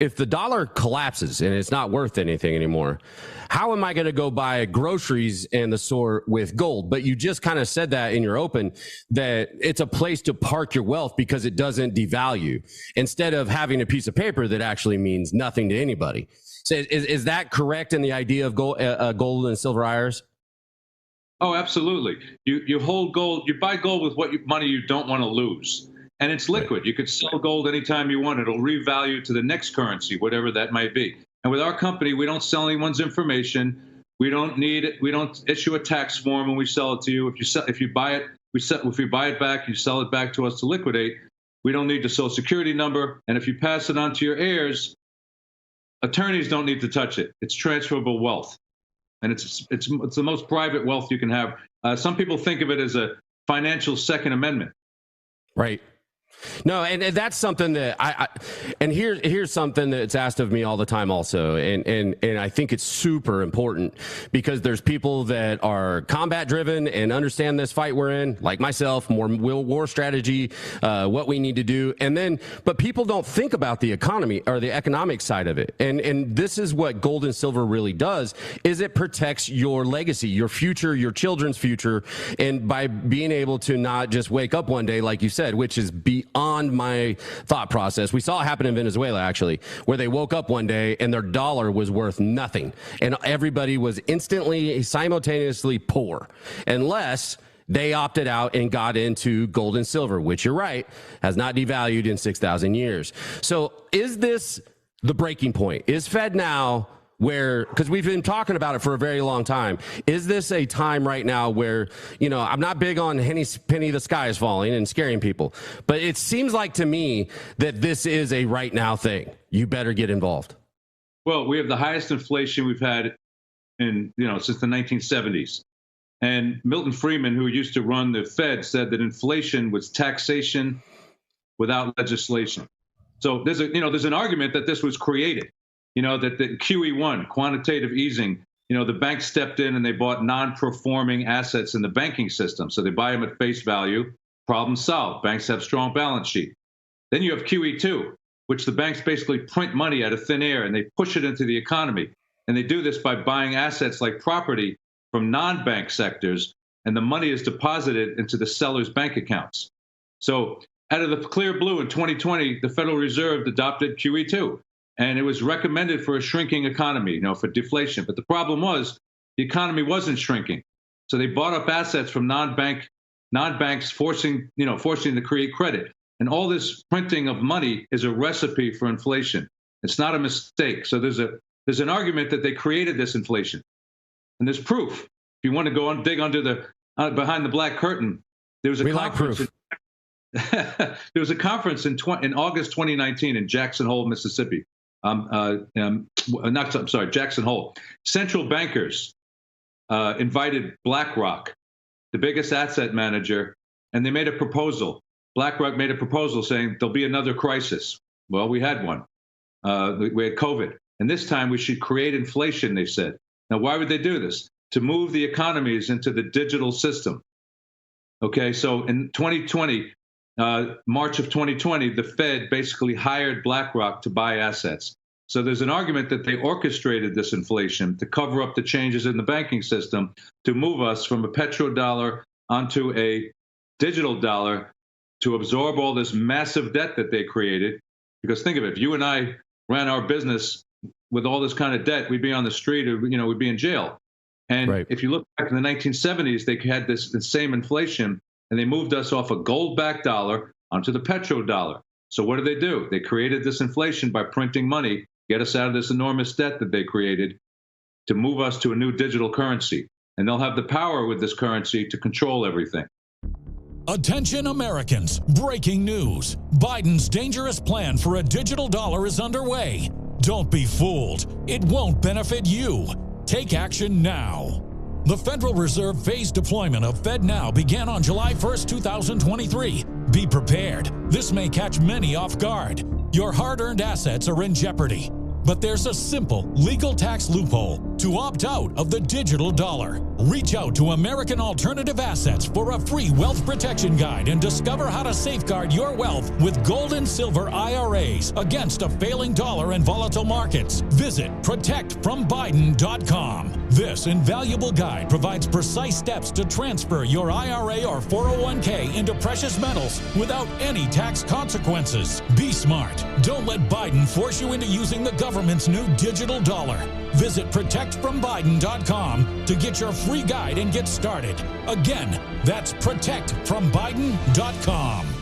if the dollar collapses and it's not worth anything anymore, how am I going to go buy groceries in the store with gold? But you just kind of said that in your open, that it's a place to park your wealth because it doesn't devalue, instead of having a piece of paper that actually means nothing to anybody. So is that correct in the idea of gold and silver IRAs? Oh, absolutely. You hold gold, you buy gold with money you don't want to lose. And it's liquid. You could sell gold anytime you want. It'll revalue to the next currency, whatever that might be. And with our company, we don't sell anyone's information. We don't issue a tax form when we sell it to you. If you buy it back, you sell it back to us to liquidate. We don't need the Social Security number. And if you pass it on to your heirs, attorneys don't need to touch it. It's transferable wealth. And it's the most private wealth you can have. Some people think of it as a financial Second Amendment. Right. No, and that's something that and here's something that's asked of me all the time also. And I think it's super important because there's people that are combat driven and understand this fight we're in, like myself, more war strategy, what we need to do. But people don't think about the economy or the economic side of it. And this is what gold and silver really does, is it protects your legacy, your future, your children's future. And by being able to not just wake up one day, like you said, which is beyond my thought process. We saw it happen in Venezuela, actually, where they woke up one day and their dollar was worth nothing. And everybody was instantly, simultaneously poor, unless they opted out and got into gold and silver, which, you're right, has not devalued in 6,000 years. So is this the breaking point? Is Fed now where, because we've been talking about it for a very long time, is this a time right now where, I'm not big on penny the sky is falling and scaring people, but it seems like to me that this is a right now thing. You better get involved. Well, we have the highest inflation we've had since the 1970s. And Milton Friedman, who used to run the Fed, said that inflation was taxation without legislation. So there's an argument that this was created. That the QE1, quantitative easing, the banks stepped in and they bought non-performing assets in the banking system. So they buy them at face value, problem solved. Banks have strong balance sheet. Then you have QE2, which the banks basically print money out of thin air and they push it into the economy. And they do this by buying assets like property from non-bank sectors, and the money is deposited into the seller's bank accounts. So out of the clear blue in 2020, the Federal Reserve adopted QE2. And it was recommended for a shrinking economy, for deflation. But the problem was the economy wasn't shrinking. So they bought up assets from non-banks, forcing to create credit. And all this printing of money is a recipe for inflation. It's not a mistake. So there's an argument that they created this inflation. And there's proof. If you want to go and dig under behind the black curtain, there was a conference. There was a conference in August 2019 in Jackson Hole, Mississippi. Jackson Hole. Central bankers invited BlackRock, the biggest asset manager, and they made a proposal. BlackRock made a proposal saying there'll be another crisis. Well, we had one. We had COVID. And this time we should create inflation, they said. Now, why would they do this? To move the economies into the digital system. Okay, so in 2020, March of 2020, the Fed basically hired BlackRock to buy assets. So there's an argument that they orchestrated this inflation to cover up the changes in the banking system to move us from a petrodollar onto a digital dollar to absorb all this massive debt that they created. Because think of it, if you and I ran our business with all this kind of debt, we'd be on the street or, we'd be in jail. And right. If you look back in the 1970s, they had the same inflation. And they moved us off a gold-backed dollar onto the petrodollar. So what did? They created this inflation by printing money, get us out of this enormous debt that they created to move us to a new digital currency. And they'll have the power with this currency to control everything. Attention Americans, breaking news. Biden's dangerous plan for a digital dollar is underway. Don't be fooled. It won't benefit you. Take action now. The Federal Reserve phased deployment of FedNow began on July 1st, 2023. Be prepared. This may catch many off guard. Your hard-earned assets are in jeopardy. But there's a simple legal tax loophole. to opt out of the digital dollar. Reach out to American Alternative Assets for a free wealth protection guide and discover how to safeguard your wealth with gold and silver IRAs against a failing dollar and volatile markets. Visit protectfrombiden.com. This invaluable guide provides precise steps to transfer your IRA or 401k into precious metals without any tax consequences. Be smart. Don't let Biden force you into using the government's new digital dollar. Visit protectfrombiden.com to get your free guide and get started. Again, that's protectfrombiden.com.